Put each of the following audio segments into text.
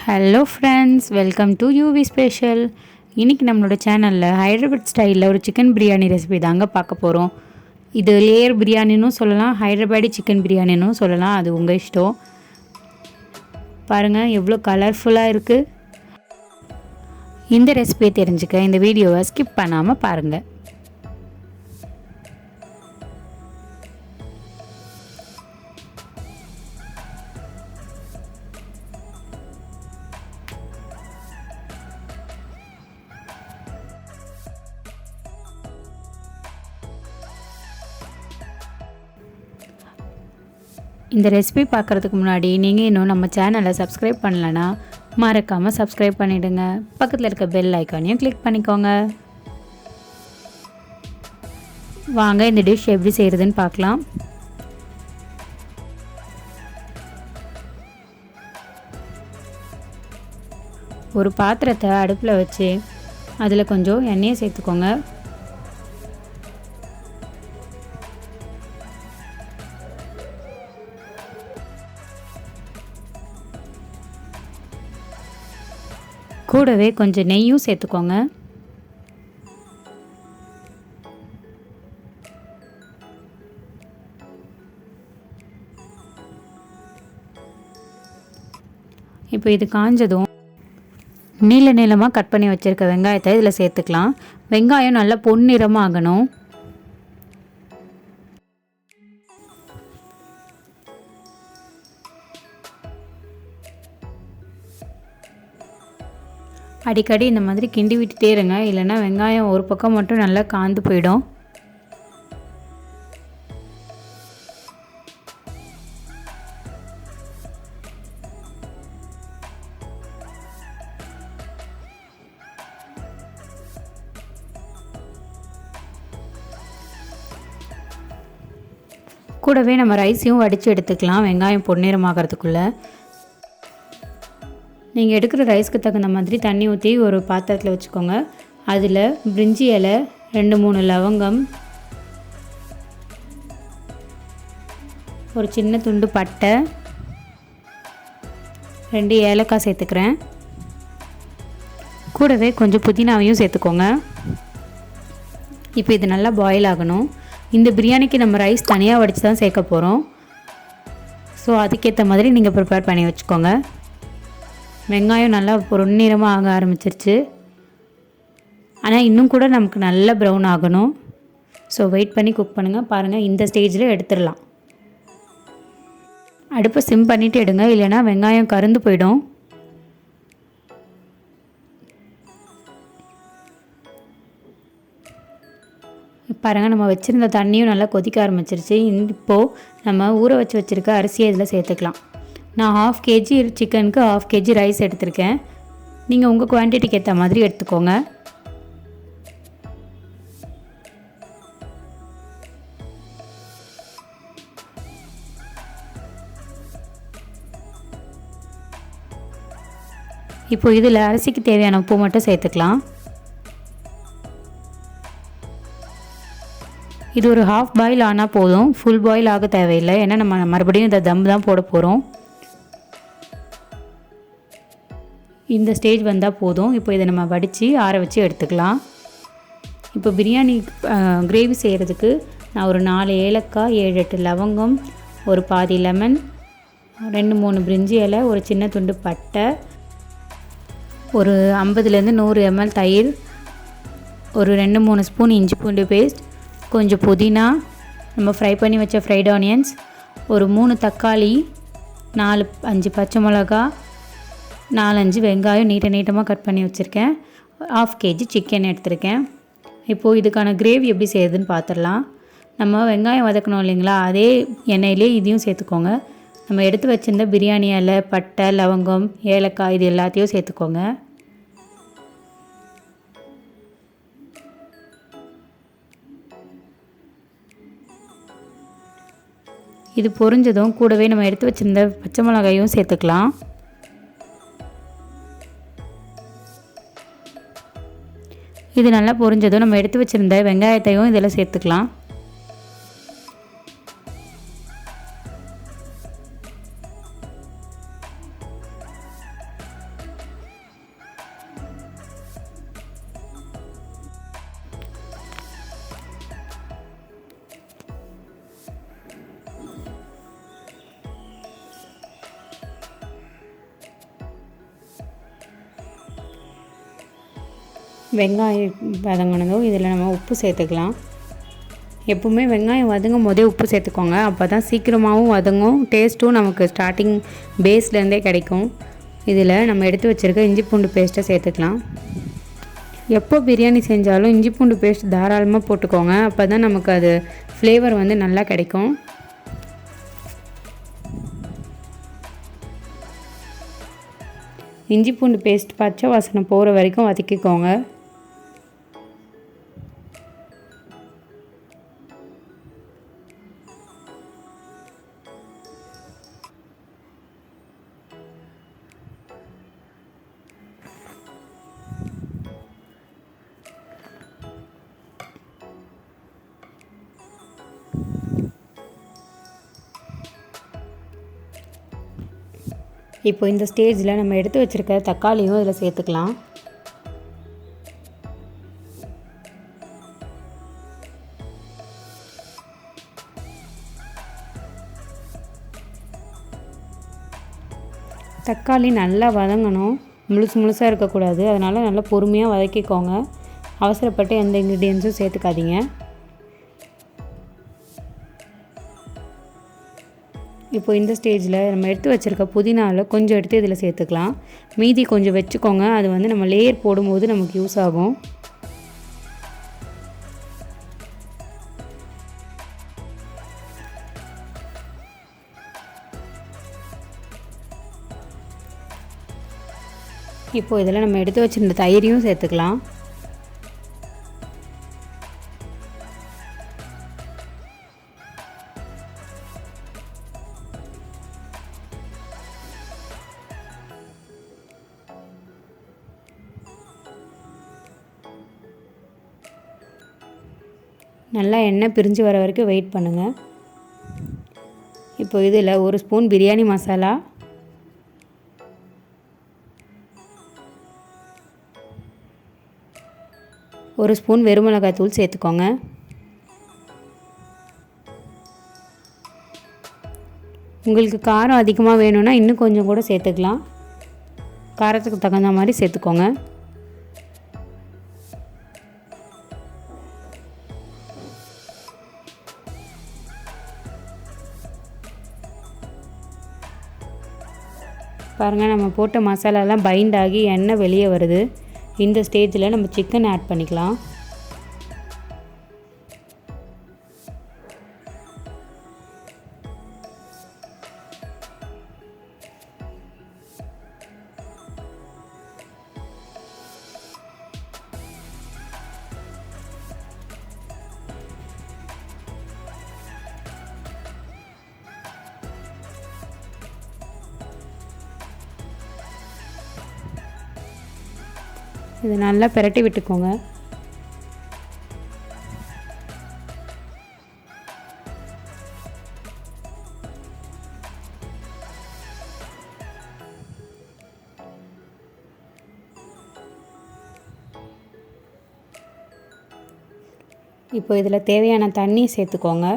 Hello friends, welcome to UV special. இன்றைக்கி நம்மளோட சேனலில் ஹைதராபாத் ஸ்டைலில் ஒரு சிக்கன் பிரியாணி ரெசிபி தாங்க பார்க்க போகிறோம். இது லேயர் பிரியாணின்னு சொல்லலாம், ஹைதராபாடி சிக்கன் பிரியாணின்னு சொல்லலாம், அது உங்கள் இஷ்டம். பாருங்கள் எவ்வளோ கலர்ஃபுல்லாக இருக்குது. இந்த ரெசிபியை தெரிஞ்சுக்க இந்த வீடியோவை ஸ்கிப் பண்ணாமல் பாருங்கள். இந்த ரெசிபி பார்க்குறதுக்கு முன்னாடி நீங்கள் இன்னும் நம்ம சேனலை சப்ஸ்கிரைப் பண்ணலைன்னா மறக்காமல் சப்ஸ்கிரைப் பண்ணிவிடுங்க. பக்கத்தில் இருக்க பெல் ஐக்கானையும் கிளிக் பண்ணிக்கோங்க. வாங்க இந்த டிஷ் எப்படி செய்கிறதுன்னு பார்க்கலாம். ஒரு பாத்திரத்தை அடுப்பில் வச்சு அதில் கொஞ்சம் எண்ணெயை சேர்த்துக்கோங்க. கூடவே கொஞ்சம் நெய்யும் சேர்த்துக்கோங்க. இப்போ இது காஞ்சதும் நீளமாக கட் பண்ணி வச்சுருக்க வெங்காயத்தை இதில் சேர்த்துக்கலாம். வெங்காயம் நல்லா பொன்னிறமாக ஆகணும். அடிக்கடி இந்த மாதிரி கிண்டி விட்டுட்டே இருங்க, இல்லைன்னா வெங்காயம் ஒரு பக்கம் மட்டும் நல்லா காந்து போயிடும். கூடவே நம்ம ரைஸையும் வடித்து எடுத்துக்கலாம் வெங்காயம் பொன்னிறமாகறதுக்குள்ளே. நீங்கள் எடுக்கிற ரைஸ்க்கு தகுந்த மாதிரி தண்ணி ஊற்றி ஒரு பாத்திரத்தில் வச்சுக்கோங்க. அதில் பிரிஞ்சி இலை, 2-3 லவங்கம், ஒரு சின்ன துண்டு பட்டை, 2 ஏலக்காய் சேர்த்துக்கிறேன். கூடவே கொஞ்சம் புதினாவையும் சேர்த்துக்கோங்க. இப்போ இது நல்லா பாயில் ஆகணும். இந்த பிரியாணிக்கு நம்ம ரைஸ் தனியாக வடித்து தான் சேர்க்க போகிறோம். ஸோ அதுக்கேற்ற மாதிரி நீங்கள் ப்ரிப்பேர் பண்ணி வச்சுக்கோங்க. வெங்காயம் நல்லா பொன்னிறமாக ஆக ஆரம்பிச்சிருச்சு. ஆனால் இன்னும் கூட நமக்கு நல்ல ப்ரௌன் ஆகணும். ஸோ வெயிட் பண்ணி குக் பண்ணுங்கள். பாருங்கள், இந்த ஸ்டேஜில் எடுத்துடலாம். அடுப்பை சிம் பண்ணிவிட்டு எடுங்க, இல்லைனா வெங்காயம் கருந்து போயிடும். பாருங்கள், நம்ம வச்சுருந்த தண்ணியும் நல்லா கொதிக்க ஆரம்பிச்சிருச்சு. இப்போது நம்ம ஊற வச்சுருக்க அரிசியை இதில் சேர்த்துக்கலாம். நான் 1/2 kg சிக்கனுக்கு 1/2 kg ரைஸ் எடுத்திருக்கேன். நீங்கள் உங்கள் குவான்டிட்டிக்கு ஏற்ற மாதிரி எடுத்துக்கோங்க. இப்போ இதில் அரிசிக்கு தேவையான உப்பு மட்டும் சேர்த்துக்கலாம். இது ஒரு 1/2 பாயில் ஆனால் போதும், ஃபுல் பாயில் ஆக தேவையில்லை. ஏன்னா நம்ம மறுபடியும் இந்த தம் தான் போட போகிறோம். இந்த ஸ்டேஜ் வந்தால் போதும். இப்போ இதை நம்ம வடித்து ஆற வச்சு எடுத்துக்கலாம். இப்போ பிரியாணி கிரேவி செய்கிறதுக்கு நான் ஒரு 4 ஏலக்காய், 7-8 லவங்கம், ஒரு பாதி லெமன், 2-3 பிரிஞ்சி இலை, ஒரு சின்ன துண்டு பட்டை, ஒரு 50-100 ml தயிர், ஒரு 2-3 ஸ்பூன் இஞ்சி பூண்டு பேஸ்ட், கொஞ்சம் புதினா, நம்ம ஃப்ரை பண்ணி வச்ச ஃப்ரைட் ஆனியன்ஸ், ஒரு 3 தக்காளி, 4-5 பச்சை மிளகா, 4-5 வெங்காயம் நீட்டமாக கட் பண்ணி வச்சுருக்கேன். 1/2 kg சிக்கன் எடுத்திருக்கேன். இப்போது இதுக்கான கிரேவி எப்படி செய்யுதுன்னு பார்த்துடலாம். நம்ம வெங்காயம் வதக்கணும் இல்லைங்களா, அதே எண்ணெயிலே இதையும் சேர்த்துக்கோங்க. நம்ம எடுத்து வச்சுருந்த பிரியாணி இலை, பட்டை, லவங்கம், ஏலக்காய் இது எல்லாத்தையும் சேர்த்துக்கோங்க. இது பொரிஞ்சதும் கூடவே நம்ம எடுத்து வச்சுருந்த பச்சை மிளகாயும் சேர்த்துக்கலாம். இது நல்லா பொரிஞ்சதும் நம்ம எடுத்து வச்சுருந்த வெங்காயத்தையும் இதில் சேர்த்துக்கலாம். வெங்காயம் வதங்கினதும் இதில் நம்ம உப்பு சேர்த்துக்கலாம். எப்போவுமே வெங்காயம் வதங்கும் போதே உப்பு சேர்த்துக்கோங்க. அப்போ தான் சீக்கிரமாகவும் வதங்கும், டேஸ்ட்டும் நமக்கு ஸ்டார்டிங் பேஸ்லேருந்தே கிடைக்கும். இதில் நம்ம எடுத்து வச்சுருக்க இஞ்சி பூண்டு பேஸ்ட்டை சேர்த்துக்கலாம். எப்போ பிரியாணி செஞ்சாலும் இஞ்சி பூண்டு பேஸ்ட் தாராளமாக போட்டுக்கோங்க. அப்போ தான் நமக்கு அது ஃப்ளேவர் வந்து நல்லா கிடைக்கும். இஞ்சி பூண்டு பேஸ்ட் பச்சை வாசனை போகிற வரைக்கும் வதக்கிக்கோங்க. இப்போ இந்த ஸ்டேஜில் நம்ம எடுத்து வச்சுருக்க தக்காளியும் இதில் சேர்த்துக்கலாம். தக்காளி நல்லா வதங்கணும், முழுசாக இருக்கக்கூடாது. அதனால் நல்லா பொறுமையாக வதக்கிக்கோங்க. அவசரப்பட்டு எந்த இன்க்ரீடியன்ஸும் சேர்த்துக்காதீங்க. இப்போ இந்த ஸ்டேஜில் நம்ம எடுத்து வச்சுருக்க புதினாவில் கொஞ்சம் எடுத்து இதில் சேர்த்துக்கலாம். மீதி கொஞ்சம் வச்சுக்கோங்க, அது வந்து நம்ம லேயர் போடும்போது நமக்கு யூஸ் ஆகும். இப்போ இதில் நம்ம எடுத்து வச்சுருந்த தயிரையும் சேர்த்துக்கலாம். நல்லா எண்ணெய் பிரிஞ்சு வர வரைக்கும் வெயிட் பண்ணுங்கள். இப்போ இதில் 1 ஸ்பூன் பிரியாணி மசாலா, 1 ஸ்பூன் வெறுமிளகாய் தூள் சேர்த்துக்கோங்க. உங்களுக்கு காரம் அதிகமாக வேணும்னா இன்னும் கொஞ்சம் கூட சேர்த்துக்கலாம். காரத்துக்கு தகுந்த மாதிரி சேர்த்துக்கோங்க. பாருங்கள், நம்ம போட்ட மசாலாலாம் பைண்ட் ஆகி எண்ணெய் வெளியே வருது. இந்த ஸ்டேஜில் நம்ம சிக்கன் ஆட் பண்ணிக்கலாம். இது நல்லா பிரட்டி விட்டுக்கோங்க. இப்போ இதில் தேவையான தண்ணி சேர்த்துக்கோங்க.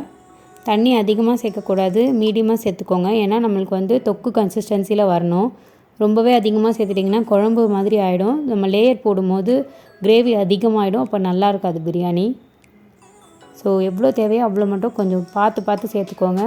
தண்ணி அதிகமாக சேர்க்கக்கூடாது, மீடியமாக சேர்த்துக்கோங்க. ஏன்னா நம்மளுக்கு வந்து தொக்கு கன்சிஸ்டன்சியில் வரணும். ரொம்பவே அதிகமாக சேர்த்துட்டிங்கன்னா குழம்பு மாதிரி ஆகிடும். நம்ம லேயர் போடும்போது கிரேவி அதிகமாகிடும், அப்போ நல்லா இருக்காது பிரியாணி. ஸோ எவ்வளோ தேவையோ அவ்வளோ மட்டும் கொஞ்சம் பார்த்து சேர்த்துக்கோங்க.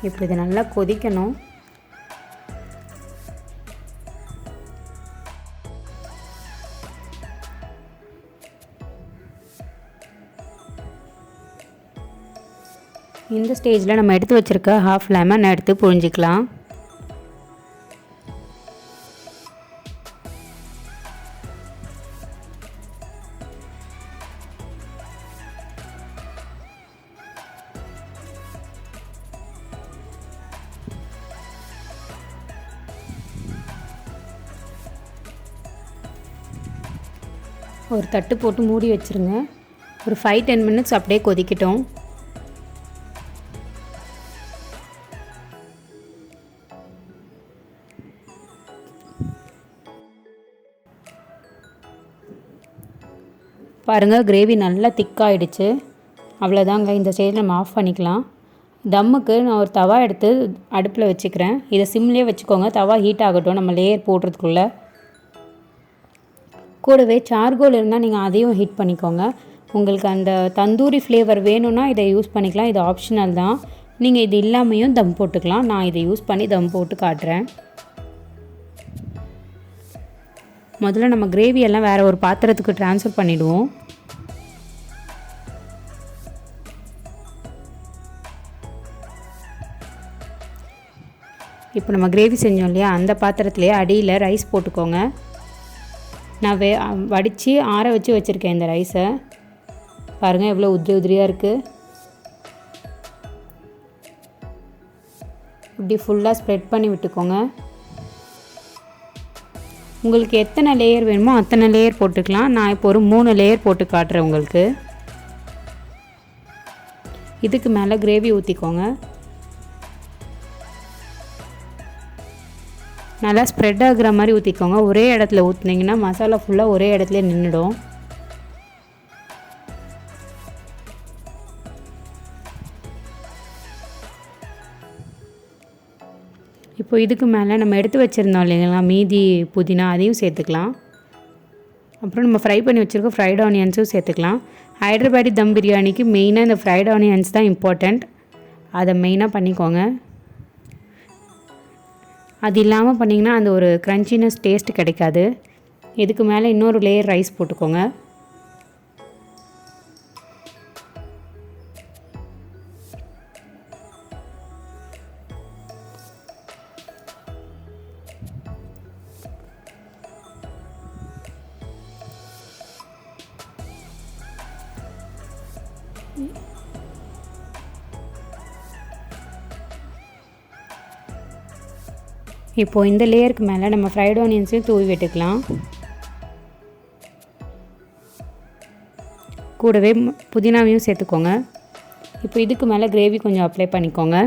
இப்போ இது நல்லா கொதிக்கணும். இந்த ஸ்டேஜில் நம்ம எடுத்து வச்சுருக்க ஹாஃப் லெமன் எடுத்து புழிஞ்சிக்கலாம். ஒரு தட்டு போட்டு மூடி வச்சுருங்க. ஒரு 5-10 மினிட்ஸ் அப்படியே கொதிக்கட்டும். பாருங்கள் கிரேவி நல்லா திக்காகிடுச்சு. அவ்வளோதாங்க, இந்த ஸ்டேஜில் நம்ம ஆஃப் பண்ணிக்கலாம். தம்முக்கு நான் ஒரு தவா எடுத்து அடுப்பில் வச்சுக்கிறேன். இதை சிம்லேயே வச்சுக்கோங்க, தவா ஹீட் ஆகட்டும் நம்ம லேயர் போடுறதுக்குள்ளே. கூடவே சார்கோல் இருந்தால் நீங்கள் அதையும் ஹீட் பண்ணிக்கோங்க. உங்களுக்கு அந்த தந்தூரி ஃப்ளேவர் வேணும்னா இதை யூஸ் பண்ணிக்கலாம், இது ஆப்ஷனல் தான். நீங்கள் இது இல்லாமையும் தம் போட்டுக்கலாம். நான் இதை யூஸ் பண்ணி தம் போட்டு காட்டுறேன். முதல்ல நம்ம கிரேவியெல்லாம் வேறு ஒரு பாத்திரத்துக்கு ட்ரான்ஸ்ஃபர் பண்ணிவிடுவோம். இப்போ நம்ம கிரேவி செஞ்சோம் இல்லையா, அந்த பாத்திரத்துலேயே அடியில் ரைஸ் போட்டுக்கோங்க. நான் வடித்து ஆற வச்சு வச்சுருக்கேன் இந்த ரைஸை. பாருங்கள் எவ்வளோ உதிரி உதிரியாக இருக்குது. இப்படி ஃபுல்லாக ஸ்ப்ரெட் பண்ணி விட்டுக்கோங்க. உங்களுக்கு எத்தனை லேயர் வேணுமோ அத்தனை லேயர் போட்டுக்கலாம். நான் இப்போ ஒரு 3 லேயர் போட்டு காட்டுறேன் உங்களுக்கு. இதுக்கு மேலே கிரேவி ஊற்றிக்கோங்க. நல்லா ஸ்ப்ரெட் ஆகுற மாதிரி ஊற்றிக்கோங்க. ஒரே இடத்துல ஊற்றுனீங்கன்னா மசாலா ஃபுல்லாக ஒரே இடத்துல நின்றுடும். இப்போ இதுக்கு மேலே நம்ம எடுத்து வச்சுருந்தோம் இல்லைங்களா மீதி புதினா, அதையும் சேர்த்துக்கலாம். அப்புறம் நம்ம ஃப்ரை பண்ணி வச்சுருக்க ஃப்ரைட் ஆனியன்ஸும் சேர்த்துக்கலாம். ஹைதராபாடி தம் பிரியாணிக்கு மெயினாக இந்த ஃப்ரைட் ஆனியன்ஸ் தான் இம்பார்ட்டண்ட். அதை மெயினாக பண்ணிக்கோங்க. அது இல்லாமல் பண்ணிங்கன்னா அந்த ஒரு க்ரன்ச்சினஸ் டேஸ்ட் கிடைக்காது. இதுக்கு மேலே இன்னொரு லேயர் ரைஸ் போட்டுக்கோங்க. இப்போது இந்த லேயருக்கு மேலே நம்ம ஃப்ரைட் ஆனியன்ஸையும் தூவி விட்டுக்கலாம். கூடவே புதினாவையும் சேர்த்துக்கோங்க. இப்போ இதுக்கு மேலே கிரேவி கொஞ்சம் அப்ளை பண்ணிக்கோங்க.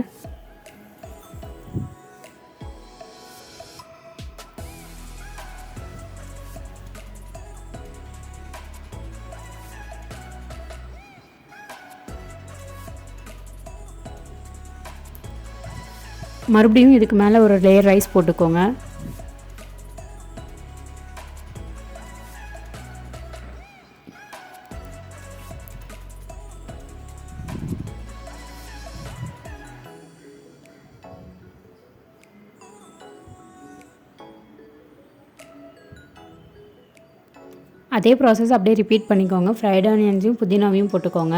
மறுபடியும் இதுக்கு மேலே ஒரு லேயர் ரைஸ் போட்டுக்கோங்க. அதே ப்ராசஸ் அப்படியே ரிப்பீட் பண்ணிக்கோங்க. ஃப்ரைட் ஆனியன்ஸையும் புதினாவையும் போட்டுக்கோங்க.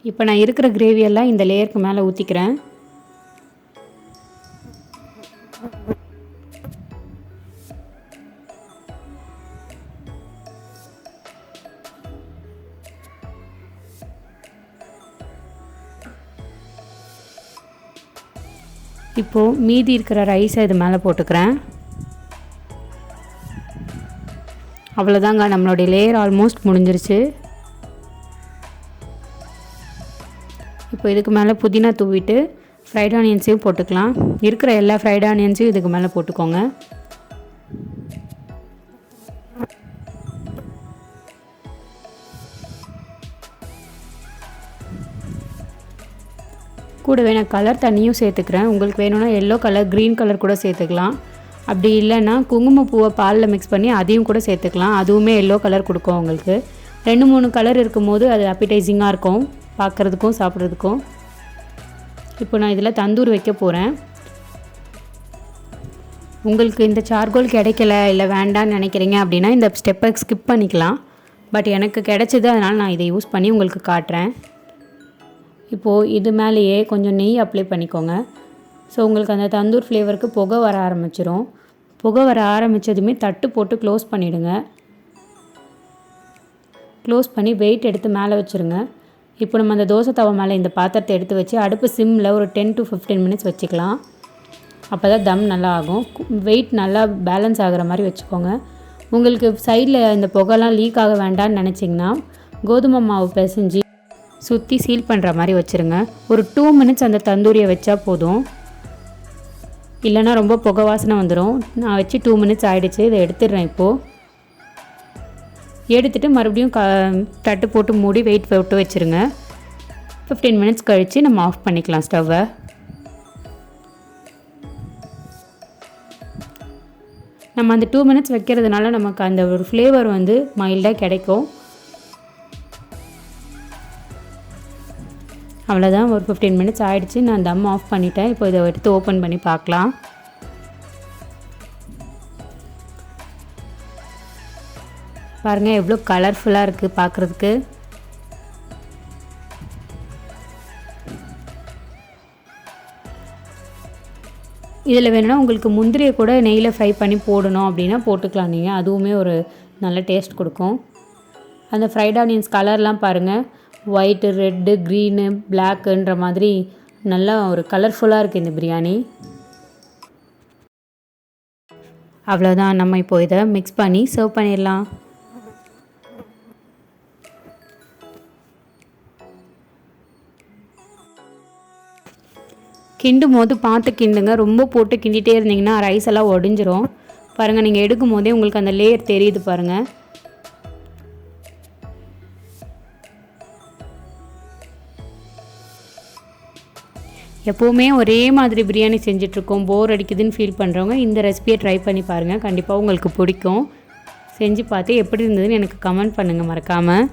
இப்போ நான் இருக்கிற கிரேவியெல்லாம் இந்த லேயருக்கு மேலே ஊற்றிக்கிறேன். இப்போது மீதி இருக்கிற ரைஸை இது மேலே போட்டுக்கிறேன். அவ்வளோதாங்க, நம்மளுடைய லேயர் ஆல்மோஸ்ட் முடிஞ்சிருச்சு. இப்போ இதுக்கு மேலே புதினா தூவிட்டு ஃப்ரைட் ஆனியன்ஸையும் போட்டுக்கலாம். இருக்கிற எல்லா ஃப்ரைட் ஆனியன்ஸையும் இதுக்கு மேலே போட்டுக்கோங்க. கூடவே நான் கலர் தண்ணியும் சேர்த்துக்கிறேன். உங்களுக்கு வேணும்னா எல்லோ கலர், க்ரீன் கலர் கூட சேர்த்துக்கலாம். அப்படி இல்லைன்னா குங்குமப்பூவை பாலில் மிக்ஸ் பண்ணி அதையும் கூட சேர்த்துக்கலாம். அதுவுமே எல்லோ கலர் கொடுக்கும் உங்களுக்கு. 2-3 கலர் இருக்கும்போது அது அப்பைடைசிங்காக இருக்கும் பார்க்குறதுக்கும் சாப்பிட்றதுக்கும். இப்போ நான் இதில் தந்தூர் வைக்க போகிறேன். உங்களுக்கு இந்த சார்கோல் கிடைக்கல, இல்லை வேண்டான்னு நினைக்கிறீங்க அப்படின்னா இந்த ஸ்டெப்பை ஸ்கிப் பண்ணிக்கலாம். பட் எனக்கு கிடைச்சிது, அதனால் நான் இதை யூஸ் பண்ணி உங்களுக்கு காட்டுறேன். இப்போது இது மேலேயே கொஞ்சம் நெய் அப்ளை பண்ணிக்கோங்க. ஸோ உங்களுக்கு அந்த தந்தூர் ஃப்ளேவருக்கு புகை வர ஆரம்பிச்சிரும். புகை வர ஆரம்பித்ததுமே தட்டு போட்டு க்ளோஸ் பண்ணிவிடுங்க. க்ளோஸ் பண்ணி வெயிட் எடுத்து மேலே வச்சுருங்க. இப்போ நம்ம அந்த தோசை தவா மேலே இந்த பாத்திரத்தை எடுத்து வச்சு அடுப்பு சிம்மில் ஒரு 10 to 15 மினிட்ஸ் வச்சுக்கலாம். அப்போ தான் தம் நல்லா ஆகும். வெயிட் நல்லா பேலன்ஸ் ஆகிற மாதிரி வச்சுக்கோங்க. உங்களுக்கு சைடில் இந்த புகைலாம் லீக் ஆக வேண்டாம்னு நினச்சிங்கன்னா கோதுமை மாவு பிசைஞ்சு சுற்றி சீல் பண்ணுற மாதிரி வச்சுருங்க. ஒரு 2 மினிட்ஸ் அந்த தந்தூரியை வச்சா போதும். இல்லைன்னா ரொம்ப புகை வாசனை வந்துடும். நான் வச்சு 2 மினிட்ஸ் ஆகிடுச்சு. இதை எடுத்துடுறேன் இப்போது. எடுத்துகிட்டு மறுபடியும் தட்டு போட்டு மூடி வெயிட் போட்டு வச்சுருங்க. 15 மினிட்ஸ் கழித்து நம்ம ஆஃப் பண்ணிக்கலாம் ஸ்டவ்வை. நம்ம அந்த 2 மினிட்ஸ் வைக்கிறதுனால நமக்கு அந்த ஒரு ஃப்ளேவர் வந்து மைல்டாக கிடைக்கும். அவ்வளோதான், ஒரு 15 மினிட்ஸ் ஆகிடுச்சு. நான் தம் ஆஃப் பண்ணிட்டேன். இப்போ இதை எடுத்து ஓப்பன் பண்ணி பார்க்கலாம். பாருங்கள் எவ்வளோ கலர்ஃபுல்லாக இருக்குது பார்க்குறதுக்கு. இதில் வேணும்னா உங்களுக்கு முந்திரியை கூட நெய்யில் ஃப்ரை பண்ணி போடணும் அப்படின்னா போட்டுக்கலாம் நீங்கள். அதுவுமே ஒரு நல்ல டேஸ்ட் கொடுக்கும். அந்த ஃப்ரைட் ஆனியன்ஸ் கலர்லாம் பாருங்கள், ஒயிட்டு, ரெட்டு, க்ரீனு, பிளாக்குன்ற மாதிரி நல்லா ஒரு கலர்ஃபுல்லாக இருக்குது இந்த பிரியாணி. அவ்வளோதான், நம்ம இப்போ இதை மிக்ஸ் பண்ணி சர்வ் பண்ணிடலாம். கிண்டும் போது பார்த்து கிண்டுங்க. ரொம்ப போட்டு கிண்டிகிட்டே இருந்தீங்கன்னா ரைஸ் எல்லாம் ஒடிஞ்சிரும். பாருங்கள், நீங்கள் எடுக்கும் போதே உங்களுக்கு அந்த லேயர் தெரியுது பாருங்கள். எப்போவுமே ஒரே மாதிரி பிரியாணி செஞ்சிட்ருக்கோம், போர் அடிக்குதுன்னு ஃபீல் பண்ணுறவங்க இந்த ரெசிபியை ட்ரை பண்ணி பாருங்கள். கண்டிப்பாக உங்களுக்கு பிடிக்கும். செஞ்சு பார்த்து எப்படி இருந்ததுன்னு எனக்கு கமெண்ட் பண்ணுங்கள் மறக்காமல்.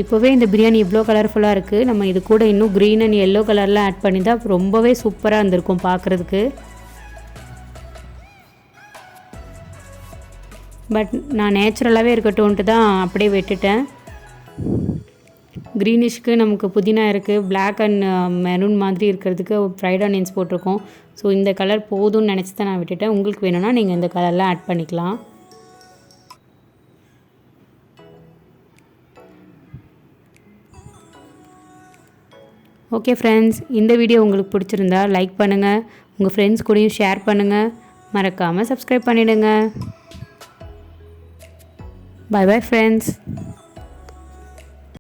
இப்போவே இந்த பிரியாணி இவ்வளோ கலர்ஃபுல்லாக இருக்குது. நம்ம இது கூட இன்னும் க்ரீன் அண்ட் எல்லோ கலர்லாம் ஆட் பண்ணி தான் ரொம்பவே சூப்பராக இருந்திருக்கும் பார்க்குறதுக்கு. பட் நான் நேச்சுரலாகவே இருக்கட்டும்ன்ட்டு தான் அப்படியே விட்டுட்டேன். க்ரீனிஷ்க்கு நமக்கு புதினா இருக்குது, பிளாக் அண்ட் மெரூன் மாதிரி இருக்கிறதுக்கு ஃப்ரைட் ஆனியன்ஸ் போட்டிருக்கோம். ஸோ இந்த கலர் போதும்னு நினச்சி தான் நான் விட்டுட்டேன். உங்களுக்கு வேணும்னா நீங்கள் இந்த கலர்லாம் ஆட் பண்ணிக்கலாம். ஓகே ஃப்ரெண்ட்ஸ், இந்த வீடியோ உங்களுக்கு பிடிச்சிருந்தா லைக் பண்ணுங்கள், உங்கள் ஃப்ரெண்ட்ஸ் கூடயும் ஷேர் பண்ணுங்கள், மறக்காமல் சப்ஸ்கிரைப் பண்ணிவிடுங்க. Bye bye friends.